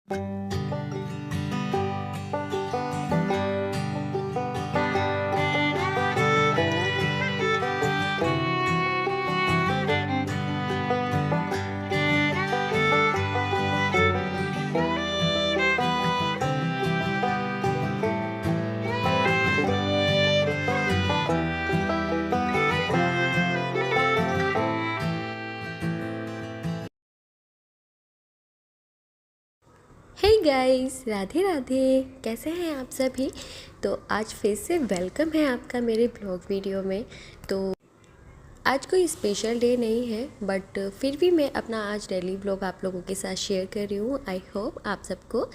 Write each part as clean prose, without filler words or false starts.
Hey guys, Radhe Radhe. कैसे हैं आप सभी। तो आज फिर से वेलकम है आपका मेरे ब्लॉग वीडियो में। तो आज कोई स्पेशल डे नहीं है, बट फिर भी मैं अपना आज डेली ब्लॉग आप लोगों के साथ शेयर कर रही हूँ। आई होप आप सबको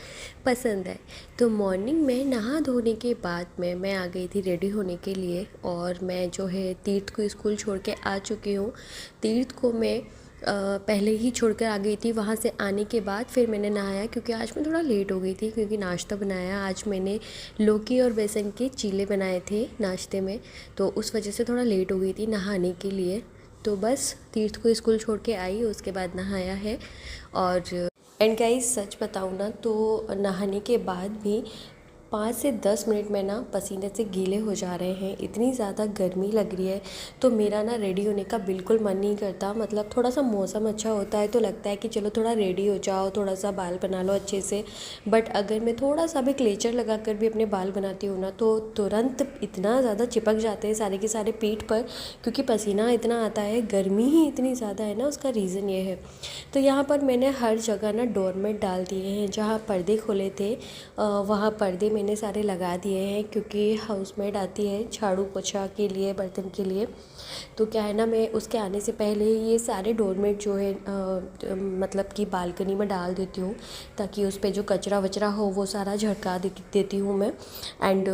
पसंद है। तो मॉर्निंग में नहा धोने के बाद में मैं आ गई थी रेडी होने के लिए, और मैं जो है तीर्थ को स्कूल छोड़ के आ चुकी हूँ। तीर्थ को मैं पहले ही छोड़कर आ गई थी। वहाँ से आने के बाद फिर मैंने नहाया, क्योंकि आज मैं थोड़ा लेट हो गई थी, क्योंकि नाश्ता बनाया। आज मैंने लौकी और बेसन के चीले बनाए थे नाश्ते में, तो उस वजह से थोड़ा लेट हो गई थी नहाने के लिए। तो बस तीर्थ को स्कूल छोड़ के आई, उसके बाद नहाया है। और एंड गाइस, सच बताऊँ ना तो नहाने के बाद भी 5 से 10 मिनट में ना पसीने से गीले हो जा रहे हैं। इतनी ज़्यादा गर्मी लग रही है, तो मेरा ना रेडी होने का बिल्कुल मन नहीं करता। मतलब थोड़ा सा मौसम अच्छा होता है तो लगता है कि चलो थोड़ा रेडी हो जाओ, थोड़ा सा बाल बना लो अच्छे से। बट अगर मैं थोड़ा सा भी क्लेचर लगा कर भी अपने बाल बनाती हूँ ना, तो तुरंत इतना ज़्यादा चिपक जाते हैं सारे के सारे पीठ पर, क्योंकि पसीना इतना आता है। गर्मी ही इतनी ज़्यादा है ना, उसका रीज़न ये है। तो यहाँ पर मैंने हर जगह ना डोरमेट डाल दिए हैं। जहाँ पर्दे खुले थे वहाँ पर्दे मैंने सारे लगा दिए हैं, क्योंकि हाउसमेट आती है झाड़ू पोछा के लिए, बर्तन के लिए। तो क्या है ना, मैं उसके आने से पहले ये सारे डोरमेट जो है मतलब कि बालकनी में डाल देती हूँ, ताकि उस पर जो कचरा वचरा हो वो सारा झड़का देती हूँ मैं। एंड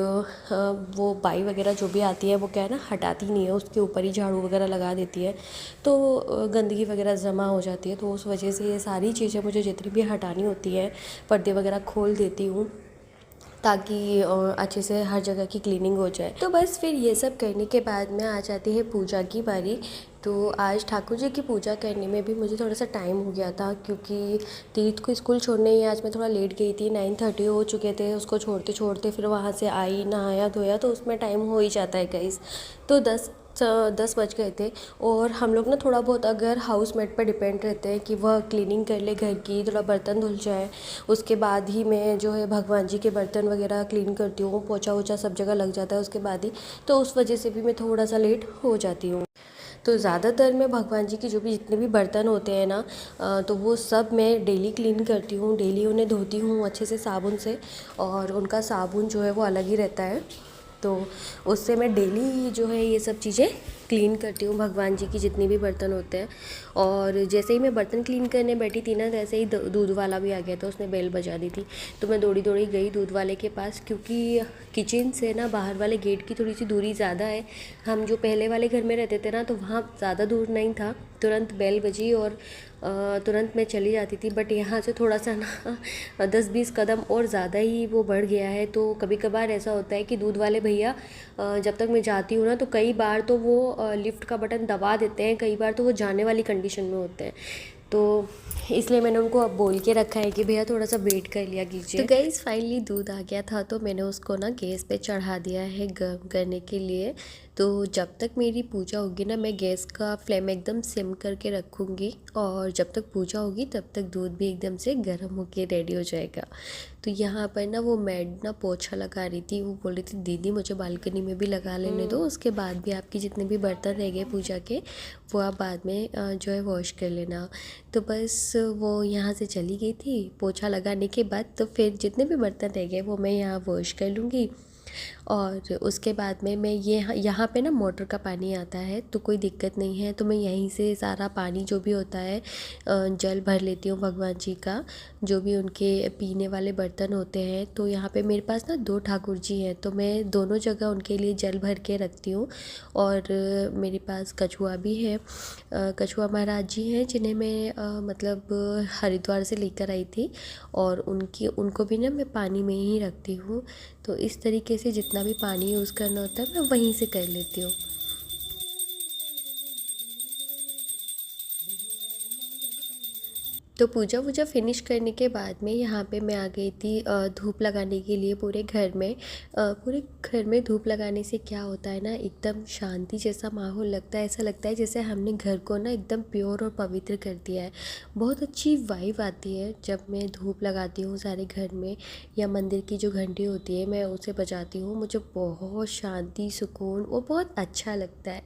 वो बाई वगैरह जो भी आती है वो क्या है ना, हटाती नहीं है, उसके ऊपर ही झाड़ू वगैरह लगा देती है। तो गंदगी वगैरह जमा हो जाती है, तो उस वजह से ये सारी चीज़ें मुझे जितनी भी हटानी होती है, पर्दे वगैरह खोल देती हूँ, ताकि अच्छे से हर जगह की क्लीनिंग हो जाए। तो बस फिर ये सब करने के बाद में आ जाती है पूजा की बारी। तो आज ठाकुर जी की पूजा करने में भी मुझे थोड़ा सा टाइम हो गया था, क्योंकि तीर्थ को स्कूल छोड़ने ही आज मैं थोड़ा लेट गई थी। 9:30 हो चुके थे उसको छोड़ते छोड़ते। फिर वहाँ से आई, नहाया धोया, तो उसमें टाइम हो ही जाता है गाइस। तो 10 बज गए थे। और हम लोग ना थोड़ा बहुत अगर हाउसमेट पर डिपेंड रहते हैं कि वह क्लीनिंग कर ले घर की, थोड़ा बर्तन धुल जाए, उसके बाद ही मैं जो है भगवान जी के बर्तन वगैरह क्लीन करती हूँ। पोछा वोछा सब जगह लग जाता है उसके बाद ही। तो उस वजह से भी मैं थोड़ा सा लेट हो जाती हूँ। तो ज़्यादातर मैं भगवान जी की जो भी जितने भी बर्तन होते हैं ना, तो वो सब मैं डेली क्लीन करती हूँ। डेली उन्हें धोती हूँ अच्छे से साबुन से, और उनका साबुन जो है वो अलग ही रहता है। तो उससे मैं डेली जो है ये सब चीज़ें क्लीन करती हूँ, भगवान जी की जितने भी बर्तन होते हैं। और जैसे ही मैं बर्तन क्लीन करने बैठी थी ना, तैसे ही दूध वाला भी आ गया था, उसने बेल बजा दी थी। तो मैं दौड़ी दौड़ी गई दूध वाले के पास, क्योंकि किचन से ना बाहर वाले गेट की थोड़ी सी दूरी ज़्यादा है। हम जो पहले वाले घर में रहते थे ना, तो वहाँ ज़्यादा दूर नहीं था। तुरंत बेल बजी और तुरंत मैं चली जाती थी। बट यहाँ से थोड़ा सा ना 10-20 कदम और ज़्यादा ही वो बढ़ गया है। तो कभी कभार ऐसा होता है कि दूध वाले भैया जब तक मैं जाती हूँ ना, तो कई बार तो वो लिफ्ट का बटन दबा देते हैं, कई बार तो वो जाने वाली कंडीशन में होते हैं। तो इसलिए मैंने उनको अब बोल के रखा है कि भैया थोड़ा सा वेट कर लिया कीजिए। तो गाइस, फाइनली दूध आ गया था, तो मैंने उसको ना गैस पे चढ़ा दिया है गर्म करने के लिए। तो जब तक मेरी पूजा होगी ना, मैं गैस का फ्लेम एकदम सिम करके रखूँगी, और जब तक पूजा होगी तब तक दूध भी एकदम से गर्म होके रेडी हो जाएगा। तो यहाँ पर ना वो मैड ना पोछा लगा रही थी। वो बोल रही थी दीदी मुझे बालकनी में भी लगा लेने दो, उसके बाद भी आपकी जितने भी बर्तन रह गए पूजा के, वो आप बाद में जो है वॉश कर लेना। तो बस वो यहाँ से चली गई थी पोछा लगाने के बाद। तो फिर जितने भी बर्तन रह गए वो मैं यहाँ वॉश कर लूँगी। और उसके बाद में मैं ये यहाँ पे ना मोटर का पानी आता है, तो कोई दिक्कत नहीं है। तो मैं यहीं से सारा पानी जो भी होता है जल भर लेती हूँ भगवान जी का, जो भी उनके पीने वाले बर्तन होते हैं। तो यहाँ पे मेरे पास ना 2 ठाकुर जी हैं, तो मैं दोनों जगह उनके लिए जल भर के रखती हूँ। और मेरे पास कछुआ भी है। कछुआ महाराज जी हैं, जिन्हें मैं मतलब हरिद्वार से लेकर आई थी, और उनको भी ना मैं पानी में ही रखती हूँ। तो इस तरीके से जितना भी पानी यूज़ करना होता है मैं वहीं से कर लेती हूँ। तो पूजा वूजा फिनिश करने के बाद में यहाँ पे मैं आ गई थी धूप लगाने के लिए पूरे घर में। पूरे घर में धूप लगाने से क्या होता है ना, एकदम शांति जैसा माहौल लगता है। ऐसा लगता है जैसे हमने घर को ना एकदम प्योर और पवित्र कर दिया है। बहुत अच्छी वाइब आती है जब मैं धूप लगाती हूँ सारे घर में, या मंदिर की जो घंटी होती है मैं उसे बजाती हूँ। मुझे बहुत शांति, सुकून और बहुत अच्छा लगता है।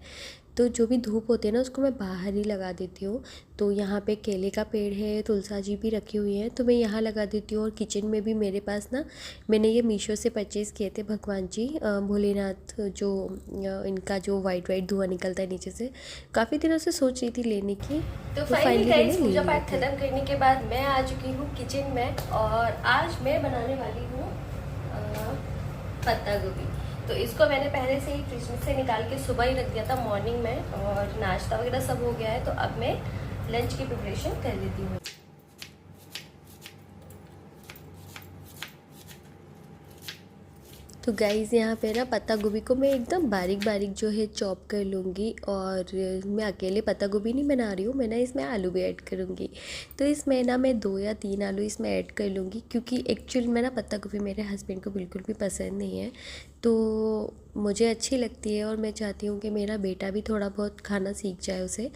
तो जो भी धूप होती है ना उसको मैं बाहर ही लगा देती हूँ। तो यहाँ पे केले का पेड़ है, तुलसा जी भी रखी हुई हैं, तो मैं यहाँ लगा देती हूँ। और किचन में भी मेरे पास ना, मैंने ये मीशो से परचेज़ किए थे भगवान जी भोलेनाथ, जो इनका जो वाइट वाइट धुआं निकलता है नीचे से। काफ़ी दिनों से सोच रही थी लेने की, तो फाइनली मैंने पूजा पाठ खत्म करने के बाद मैं आ चुकी हूँ किचन में। और आज मैं बनाने वाली हूँ पत्ता गोभी। तो इसको मैंने पहले से ही फ्रिज में से निकाल के सुबह ही रख दिया था मॉर्निंग में, और नाश्ता वगैरह सब हो गया है। तो अब मैं लंच की प्रिपरेशन कर लेती हूँ। तो गाइज़ यहाँ पे ना पत्ता गोभी को मैं एकदम बारीक बारीक जो है चॉप कर लूँगी। और मैं अकेले पत्ता गोभी नहीं बना रही हूँ, मैं ना इसमें आलू भी ऐड करूँगी। तो इसमें ना मैं 2 या 3 आलू इसमें ऐड कर लूँगी, क्योंकि एक्चुअल में ना पत्ता गोभी मेरे हस्बैंड को बिल्कुल भी पसंद नहीं है। तो मुझे अच्छी लगती है और मैं चाहती हूँ कि मेरा बेटा भी थोड़ा बहुत खाना सीख जाए उसे।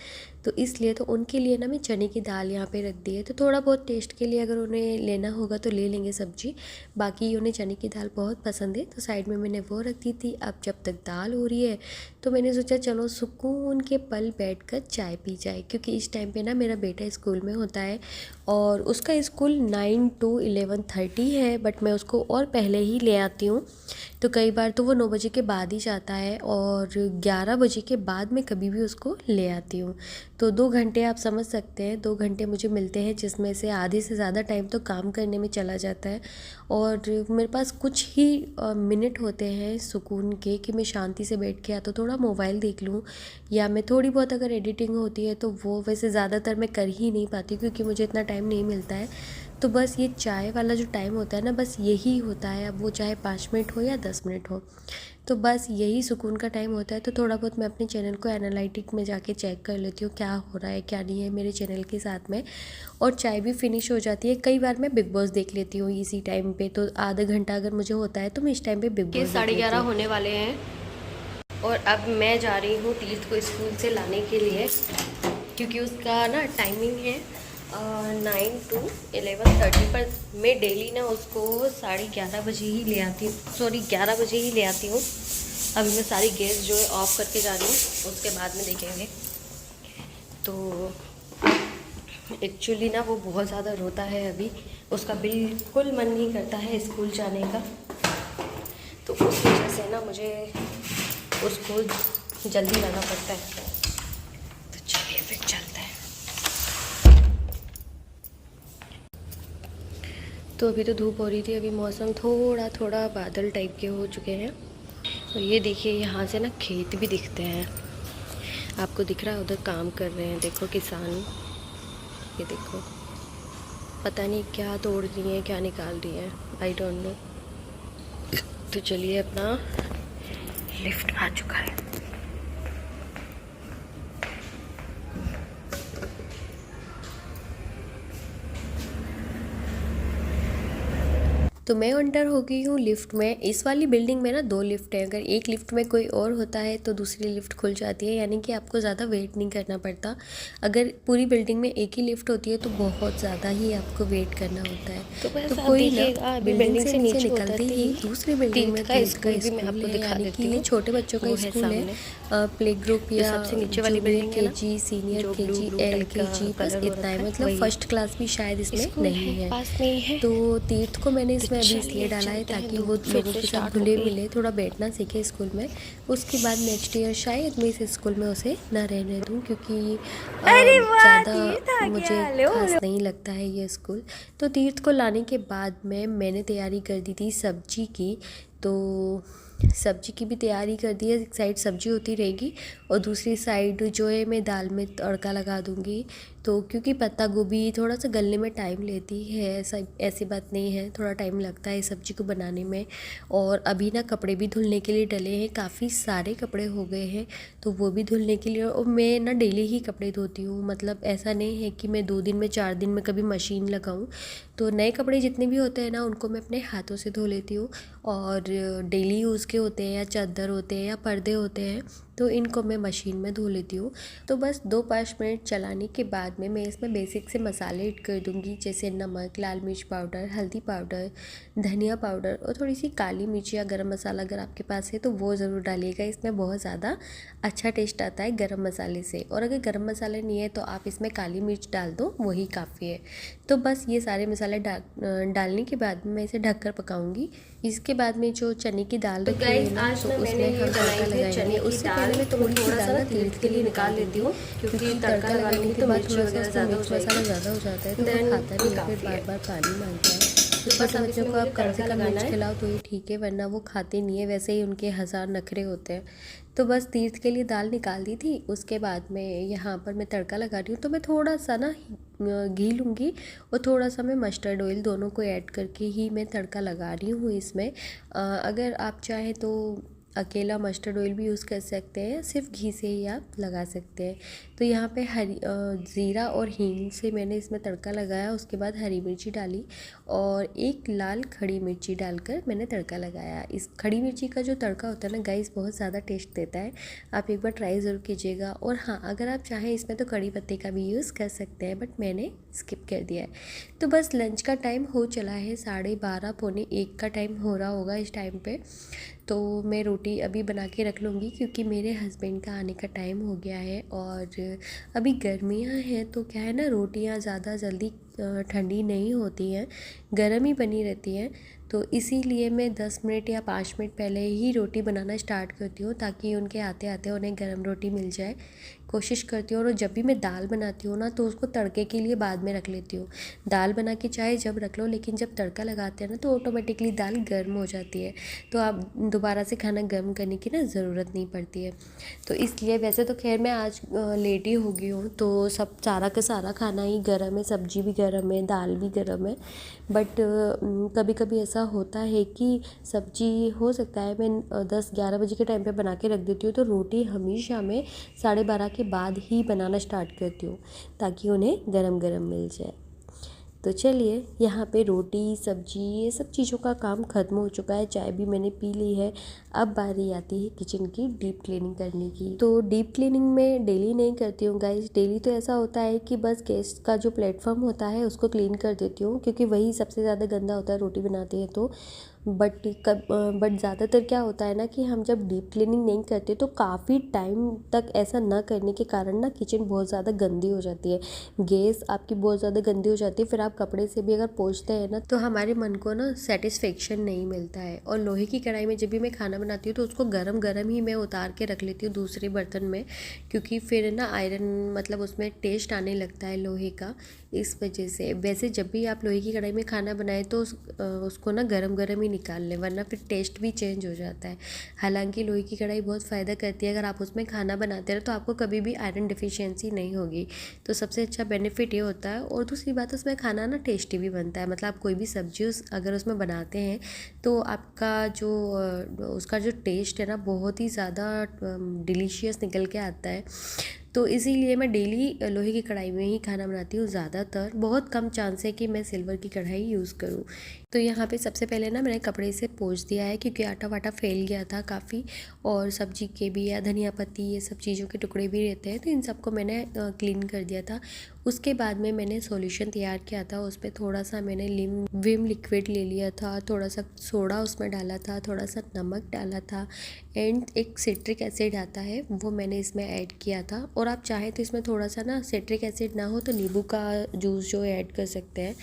तो इसलिए तो उनके लिए ना मैं चने की दाल यहाँ पे रख दी है। तो थोड़ा बहुत टेस्ट के लिए अगर उन्हें लेना होगा तो ले लेंगे सब्जी, बाकी उन्हें चने की दाल बहुत पसंद है। तो साइड में मैंने वो रख दी थी। अब जब तक दाल हो रही है तो मैंने सोचा चलो सुकून के पल बैठकर चाय पी जाए, क्योंकि इस टाइम पे ना मेरा बेटा स्कूल में होता है और उसका स्कूल 9 to 11:30 है, बट मैं उसको और पहले ही ले आती हूँ। तो कई बार तो वो 9 बजे के बाद ही जाता है, और 11 बजे के बाद मैं कभी भी उसको ले आती हूँ। तो 2 घंटे आप समझ सकते हैं, 2 घंटे मुझे मिलते हैं, जिसमें से आधे से ज़्यादा टाइम तो काम करने में चला जाता है। और मेरे पास कुछ ही मिनट होते हैं सुकून के, कि मैं शांति से बैठ के या तो थोड़ा मोबाइल देख लूँ, या मैं थोड़ी बहुत अगर एडिटिंग होती है तो वो वैसे ज़्यादातर मैं कर ही नहीं पाती, क्योंकि मुझे इतना टाइम नहीं मिलता है। तो बस ये चाय वाला जो टाइम होता है ना, बस यही होता है। अब वो चाहे 5 मिनट हो या 10 मिनट हो, तो बस यही सुकून का टाइम होता है। तो थोड़ा बहुत मैं अपने चैनल को एनालिटिक में जाके चेक कर लेती हूँ क्या हो रहा है क्या नहीं है मेरे चैनल के साथ में। और चाय भी फिनिश हो जाती है। कई बार मैं बिग बॉस देख लेती हूँ इसी टाइम पे, तो आधा घंटा अगर मुझे होता है तो मैं इस टाइम पे बिग बॉस 11:30 होने वाले हैं। और अब मैं जा रही हूँ तीर्थ को स्कूल से लाने के लिए, क्योंकि उसका ना टाइमिंग है 9 to 11:30, पर मैं डेली ना उसको 11:30 बजे ही ले आती हूँ, 11 बजे ही ले आती हूँ। अभी मैं सारी गैस जो है ऑफ़ करके जा रही हूँ, उसके बाद में देखेंगे। तो एक्चुअली ना वो बहुत ज़्यादा रोता है अभी, उसका बिल्कुल मन नहीं करता है स्कूल जाने का। तो उस वजह से ना मुझे उसको जल्दी लाना पड़ता है। तो चलिए फिर चलते हैं। तो अभी तो धूप हो रही थी, अभी मौसम थोड़ा थोड़ा बादल टाइप के हो चुके हैं। और ये देखिए यहाँ से ना खेत भी दिखते हैं, आपको दिख रहा है, उधर काम कर रहे हैं, देखो किसान, ये देखो, पता नहीं क्या तोड़ रही हैं क्या निकाल रही हैं, आई डोंट नो। तो चलिए, अपना लिफ्ट आ चुका है। तो मैं एंटर हो गई हूँ लिफ्ट में। इस वाली बिल्डिंग में ना 2 लिफ्ट है, अगर एक लिफ्ट में कोई और होता है तो दूसरी लिफ्ट खुल जाती है, यानी कि आपको ज़्यादा वेट नहीं करना पड़ता। अगर पूरी बिल्डिंग में एक ही लिफ्ट होती है तो बहुत ज़्यादा ही आपको वेट करना होता है। तो कोई ना बिल्डिंग से नीचे निकलते ही दूसरी बिल्डिंग में तीर्थ का स्कूल है, यानी कि ये छोटे बच्चों का स्कूल है, प्ले ग्रुप या सबसे नीचे वाली building KG, senior KG, LKG, बस इतना है, मतलब फर्स्ट क्लास भी शायद इसमें नहीं है। तो तीर्थ को मैंने इसमें अभी इसलिए डाला है ताकि वो लोगों के साथ घुले मिले, थोड़ा बैठना सीखे स्कूल में। उसके बाद नेक्स्ट ईयर शायद मैं इस स्कूल में उसे ना रहने दूँ, क्योंकि ज़्यादा मुझे खास नहीं लगता है ये स्कूल। तो तीर्थ को लाने के बाद में मैंने तैयारी कर दी थी सब्जी की। तो सब्जी की भी तैयारी कर दी है, एक साइड सब्जी होती रहेगी और दूसरी साइड जो है मैं दाल में तड़का लगा दूँगी। तो क्योंकि पत्ता गोभी थोड़ा सा गलने में टाइम लेती है, ऐसा ऐसी बात नहीं है, थोड़ा टाइम लगता है इस सब्ज़ी को बनाने में। और अभी ना कपड़े भी धुलने के लिए डले हैं, काफ़ी सारे कपड़े हो गए हैं, तो वो भी धुलने के लिए। और मैं ना डेली ही कपड़े धोती हूँ, मतलब ऐसा नहीं है कि मैं 2 दिन में 4 दिन में कभी मशीन लगाऊँ। तो नए कपड़े जितने भी होते हैं ना उनको मैं अपने हाथों से धो लेती हूँ। और डेली यूज़ के होते हैं या चादर होते हैं या पर्दे होते हैं तो इनको मैं मशीन में धो लेती हूँ। तो बस 2-5 मिनट चलाने के बाद में मैं इसमें बेसिक से मसाले ऐड कर दूँगी, जैसे नमक, लाल मिर्च पाउडर, हल्दी पाउडर, धनिया पाउडर और थोड़ी सी काली मिर्च या गरम मसाला अगर आपके पास है तो वो ज़रूर डालिएगा। इसमें बहुत ज़्यादा अच्छा टेस्ट आता है गरम मसाले से। और अगर गरम मसाला नहीं है तो आप इसमें काली मिर्च डाल दो, वही काफ़ी है। तो बस ये सारे मसाले डालने के बाद में मैं इसे ढककर पकाऊंगी। इसके बाद में जो चने की दाल रखी हुई है ना तो उसमें हम तड़का लगाएंगे। उससे पहले मैं थोड़ी सी दाल ना तीर्थ के लिए निकाल लेती हूँ, क्योंकि तड़का लगाने के बाद थोड़ा सा उसमें मिर्च मसाला ज़्यादा हो जाता है तो वो खाता नहीं है, फिर बार बार पानी मांगता है। तो छोटे बच्चों को आप कम से कम मिर्च खिलाओ तो ये ठीक है, वरना वो खाते नहीं है, वैसे ही उनके हज़ार नखरे होते हैं। तो बस तीर्थ के लिए दाल निकाल दी थी। उसके बाद में यहाँ पर मैं तड़का लगा रही हूँ, तो मैं थोड़ा सा ना घी लूँगी और थोड़ा सा मैं मस्टर्ड ऑयल, दोनों को ऐड करके ही मैं तड़का लगा रही हूँ इसमें। अगर आप चाहें तो अकेला मस्टर्ड ऑयल भी यूज़ कर सकते हैं, सिर्फ घी से ही आप लगा सकते हैं। तो यहाँ पे ज़ीरा और हींग से मैंने इसमें तड़का लगाया। उसके बाद हरी मिर्ची डाली और एक लाल खड़ी मिर्ची डालकर मैंने तड़का लगाया। इस खड़ी मिर्ची का जो तड़का होता है ना गाइस, बहुत ज़्यादा टेस्ट देता है, आप एक बार ट्राई ज़रूर कीजिएगा। और हाँ, अगर आप चाहें इसमें तो कड़ी पत्ते का भी यूज़ कर सकते हैं, बट मैंने स्किप कर दिया है। तो बस लंच का टाइम हो चला है, 12:30 पौने 1 का टाइम हो रहा होगा इस टाइम पे। तो मैं रोटी अभी बना के रख लूँगी, क्योंकि मेरे हस्बैंड का आने का टाइम हो गया है। और अभी गर्मियाँ हैं तो क्या है ना, रोटियाँ ज़्यादा जल्दी ठंडी नहीं होती हैं, गर्म ही बनी रहती हैं। तो इसीलिए मैं 10 मिनट या 5 मिनट पहले ही रोटी बनाना स्टार्ट करती हूँ, ताकि उनके आते आते उन्हें गर्म रोटी मिल जाए। कोशिश करती हूँ। और जब भी मैं दाल बनाती हूँ ना तो उसको तड़के के लिए बाद में रख लेती हूँ। दाल बना के चाहे जब रख लो, लेकिन जब तड़का लगाते हैं ना तो ऑटोमेटिकली दाल गर्म हो जाती है, तो आप दोबारा से खाना गर्म करने की ना ज़रूरत नहीं पड़ती है। तो इसलिए वैसे तो खैर मैं आज लेट ही हो गई हूँ, तो सब सारा का सारा खाना ही गर्म है, सब्जी भी गर्म है, दाल भी गर्म है। बट कभी कभी ऐसा होता है कि सब्जी हो सकता है मैं 10-11 बजे के टाइम पे बना के रख देती हूँ, तो रोटी हमेशा मैं 12:30 के बाद ही बनाना स्टार्ट करती हूँ, ताकि उन्हें गरम गरम मिल जाए। तो चलिए, यहाँ पे रोटी सब्जी ये सब चीज़ों का काम ख़त्म हो चुका है, चाय भी मैंने पी ली है। अब बारी आती है किचन की डीप क्लीनिंग करने की। तो डीप क्लीनिंग मैं डेली नहीं करती हूँ गाइस। डेली तो ऐसा होता है कि बस गैस का जो प्लेटफॉर्म होता है उसको क्लीन कर देती हूँ, क्योंकि वही सबसे ज़्यादा गंदा होता है रोटी बनाते हैं तो। बट ज़्यादातर क्या होता है ना कि हम जब डीप क्लीनिंग नहीं करते तो काफ़ी टाइम तक ऐसा ना करने के कारण ना किचन बहुत ज़्यादा गंदी हो जाती है, गैस आपकी बहुत ज़्यादा गंदी हो जाती है। फिर आप कपड़े से भी अगर पोंछते हैं ना तो हमारे मन को ना सेटिस्फेक्शन नहीं मिलता है। और लोहे की कढ़ाई में जब भी मैं खाना बनाती हूँ तो उसको गरम गरम ही मैं उतार के रख लेती हूँ दूसरे बर्तन में, क्योंकि फिर ना आयरन मतलब उसमें टेस्ट आने लगता है लोहे का, इस वजह से। वैसे जब भी आप लोहे की कढ़ाई में खाना बनाएं तो उसको ना गरम गरम ही निकाल लें, वरना फिर टेस्ट भी चेंज हो जाता है। हालांकि लोहे की कढ़ाई बहुत फ़ायदा करती है, अगर आप उसमें खाना बनाते रहो तो आपको कभी भी आयरन डिफिशियंसी नहीं होगी, तो सबसे अच्छा बेनिफिट ये होता है। और दूसरी बात, उसमें खाना ना टेस्टी भी बनता है, मतलब आप कोई भी सब्जी अगर उसमें बनाते हैं तो आपका जो उसका जो टेस्ट है ना बहुत ही ज़्यादा डिलीशियस निकल के आता है। तो इसीलिए मैं डेली लोहे की कढ़ाई में ही खाना बनाती हूँ ज़्यादातर, बहुत कम चांस है कि मैं सिल्वर की कढ़ाई यूज़ करूँ। तो यहाँ पे सबसे पहले ना मैंने कपड़े से पोंछ दिया है, क्योंकि आटा वाटा फैल गया था काफ़ी, और सब्जी के भी या धनिया पत्ती ये सब चीज़ों के टुकड़े भी रहते हैं, तो इन सबको मैंने क्लीन कर दिया था। उसके बाद में मैंने सॉल्यूशन तैयार किया था, उस पर थोड़ा सा मैंने विम लिक्विड ले लिया था, थोड़ा सा सोडा उसमें डाला था, थोड़ा सा नमक डाला था, एंड एक सिट्रिक एसिड आता है वो मैंने इसमें ऐड किया था। और आप चाहें तो इसमें थोड़ा सा ना सिट्रिक एसिड ना हो तो नींबू का जूस जो ऐड कर सकते हैं,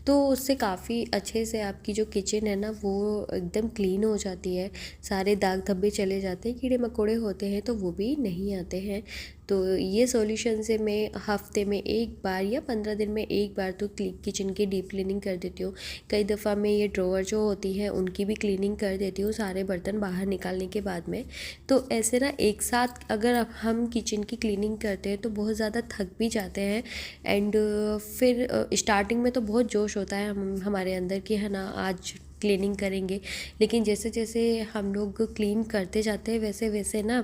तो उससे काफ़ी अच्छे से आपकी जो किचन है ना वो एकदम क्लीन हो जाती है, सारे दाग धब्बे चले जाते हैं, कीड़े मकोड़े होते हैं तो वो भी नहीं आते हैं। तो ये सॉल्यूशन से मैं हफ्ते में एक बार या 15 दिन में एक बार तो किचन की डीप क्लीनिंग कर देती हूँ। कई दफ़ा मैं ये ड्रॉवर जो होती है उनकी भी क्लीनिंग कर देती हूँ सारे बर्तन बाहर निकालने के बाद में। तो ऐसे ना एक साथ अगर अब हम किचन की क्लीनिंग करते हैं तो बहुत ज़्यादा थक भी जाते हैं। एंड फिर स्टार्टिंग में तो बहुत जोश होता है हमारे अंदर कि है ना आज क्लीनिंग करेंगे, लेकिन जैसे जैसे हम लोग क्लीन करते जाते हैं वैसे वैसे ना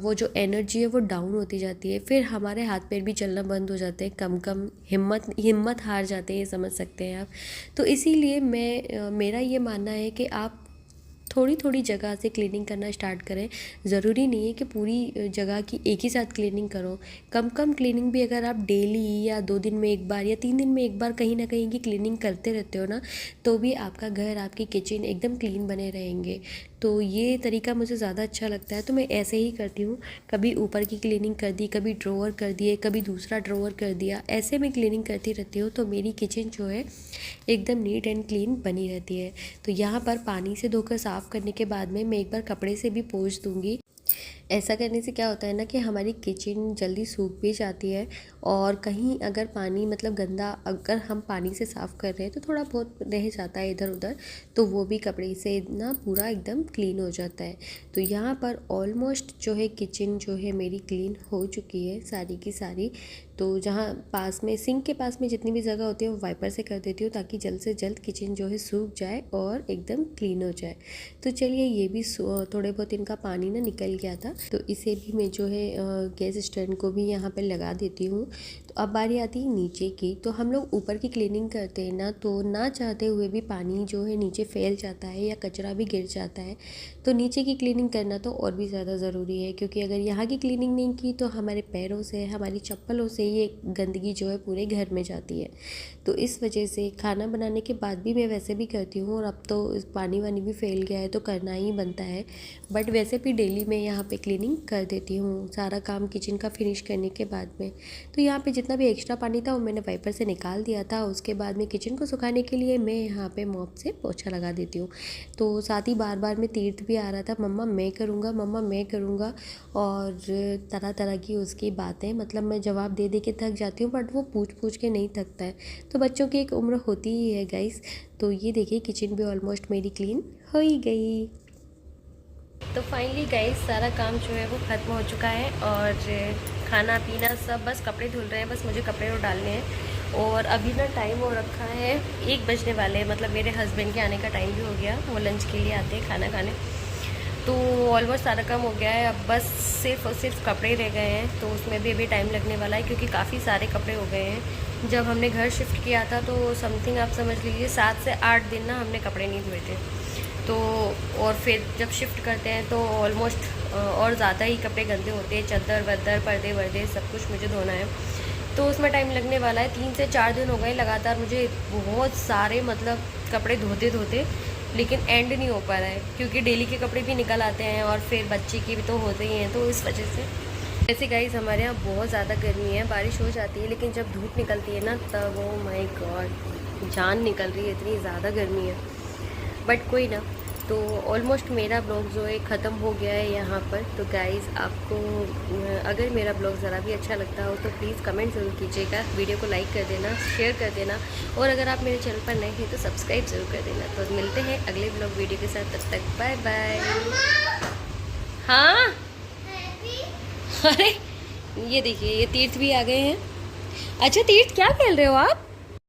वो जो एनर्जी है वो डाउन होती जाती है। फिर हमारे हाथ पैर भी चलना बंद हो जाते हैं, कम कम हिम्मत हार जाते हैं, ये समझ सकते हैं आप। तो इसीलिए मेरा ये मानना है कि आप थोड़ी थोड़ी जगह से क्लीनिंग करना स्टार्ट करें। ज़रूरी नहीं है कि पूरी जगह की एक ही साथ क्लीनिंग करो। कम कम क्लीनिंग भी अगर आप डेली या 2 दिन में एक बार या 3 दिन में एक बार कहीं ना कहीं की क्लीनिंग करते रहते हो ना, तो भी आपका घर, आपकी किचन एकदम क्लीन बने रहेंगे। तो ये तरीका मुझे ज़्यादा अच्छा लगता है, तो मैं ऐसे ही करती हूँ। कभी ऊपर की क्लीनिंग कर दी, कभी ड्रॉवर कर दिए, कभी दूसरा ड्रॉवर कर दिया, ऐसे मैं क्लीनिंग करती रहती हूँ। तो मेरी किचन जो है एकदम नीट एंड क्लीन बनी रहती है। तो यहाँ पर पानी से धोकर साफ़ करने के बाद में मैं एक बार कपड़े से भी पोंछ दूँगी। ऐसा करने से क्या होता है ना कि हमारी किचन जल्दी सूख भी जाती है, और कहीं अगर पानी मतलब गंदा अगर हम पानी से साफ़ कर रहे हैं तो थोड़ा बहुत रह जाता है इधर उधर, तो वो भी कपड़े से ना पूरा एकदम क्लीन हो जाता है। तो यहाँ पर ऑलमोस्ट जो है किचन जो है मेरी क्लीन हो चुकी है सारी की सारी। तो जहाँ पास में सिंक के पास में जितनी भी जगह होती है वो वाइपर से कर देती हूँ, ताकि जल्द से जल्द किचन जो है सूख जाए और एकदम क्लीन हो जाए। तो चलिए, ये भी थोड़े बहुत इनका पानी ना निकल गया था, तो इसे भी मैं जो है गैस स्टैंड को भी यहाँ पर लगा देती हूँ। तो अब बारी आती है नीचे की। तो हम लोग ऊपर की क्लीनिंग करते हैं ना, तो ना चाहते हुए भी पानी जो है नीचे फैल जाता है या कचरा भी गिर जाता है। तो नीचे की क्लीनिंग करना तो और भी ज़्यादा ज़रूरी है, क्योंकि अगर यहाँ की क्लीनिंग नहीं की तो हमारे पैरों से, हमारी चप्पलों से ये गंदगी जो है पूरे घर में जाती है। तो इस वजह से खाना बनाने के बाद भी मैं वैसे भी करती हूँ, और अब तो पानी वानी भी फैल गया है तो करना ही बनता है। बट वैसे भी डेली मैं यहाँ पे क्लीनिंग कर देती हूँ सारा काम किचन का फिनिश करने के बाद में। तो यहाँ पे जितना भी एक्स्ट्रा पानी था वो मैंने वाइपर से निकाल दिया था। उसके बाद में किचन को सुखाने के लिए मैं यहाँ पे मॉप से पोछा लगा देती हूँ। तो साथ ही बार बार में तीर्थ भी आ रहा था, मम्मा मैं करूँगा, मम्मा मैं करूँगा, और तरह तरह की उसकी बातें, मतलब मैं जवाब दे दे के थक जाती हूँ, बट वो पूछ पूछ के नहीं थकता है। तो बच्चों की एक उम्र होती ही है गाइस। तो ये देखिए, किचन भी ऑलमोस्ट मेरी क्लीन हो ही गई। तो फाइनली गाइस सारा काम जो है वो ख़त्म हो चुका है, और खाना पीना सब, बस कपड़े धुल रहे हैं, बस मुझे कपड़े और डालने हैं। और अभी ना टाइम हो रखा है 1 बजने वाले हैं, मतलब मेरे हस्बैंड के आने का टाइम भी हो गया, वो लंच के लिए आते हैं खाना खाने। तो ऑलमोस्ट सारा काम हो गया है, अब बस सिर्फ और सिर्फ कपड़े रह गए हैं। तो उसमें भी अभी टाइम लगने वाला है, क्योंकि काफ़ी सारे कपड़े हो गए हैं। जब हमने घर शिफ्ट किया था तो समथिंग आप समझ लीजिए 7 से 8 दिन ना हमने कपड़े नहीं धोए थे। तो और फिर जब शिफ्ट करते हैं तो ऑलमोस्ट और ज़्यादा ही कपड़े गंदे होते हैं, चादर वदर पर्दे वर्दे सब कुछ मुझे धोना है। तो उसमें टाइम लगने वाला है। 3 से 4 दिन हो गए लगातार मुझे बहुत सारे मतलब कपड़े धोते धोते, लेकिन एंड नहीं हो पा रहा है, क्योंकि डेली के कपड़े भी निकल आते हैं और फिर बच्चे की भी तो होते ही हैं। तो इस वजह से वैसे गाइस हमारे यहाँ बहुत ज़्यादा गर्मी है, बारिश हो जाती है, लेकिन जब धूप निकलती है ना तब वो माय गॉड जान निकल रही है, इतनी ज़्यादा गर्मी है। बट कोई ना। तो ऑलमोस्ट मेरा ब्लॉग जो है ख़त्म हो गया है यहाँ पर। तो गाइज़ आपको अगर मेरा ब्लॉग ज़रा भी अच्छा लगता हो तो प्लीज़ कमेंट ज़रूर कीजिएगा, वीडियो को लाइक कर देना, शेयर कर देना, और अगर आप मेरे चैनल पर नए हैं तो सब्सक्राइब ज़रूर कर देना। तो मिलते हैं अगले ब्लॉग वीडियो के साथ, तब तक बाय बाय। हाँ अरे ये देखिए, ये तीर्थ भी आ गए हैं। अच्छा तीर्थ, क्या खेल रहे हो आप?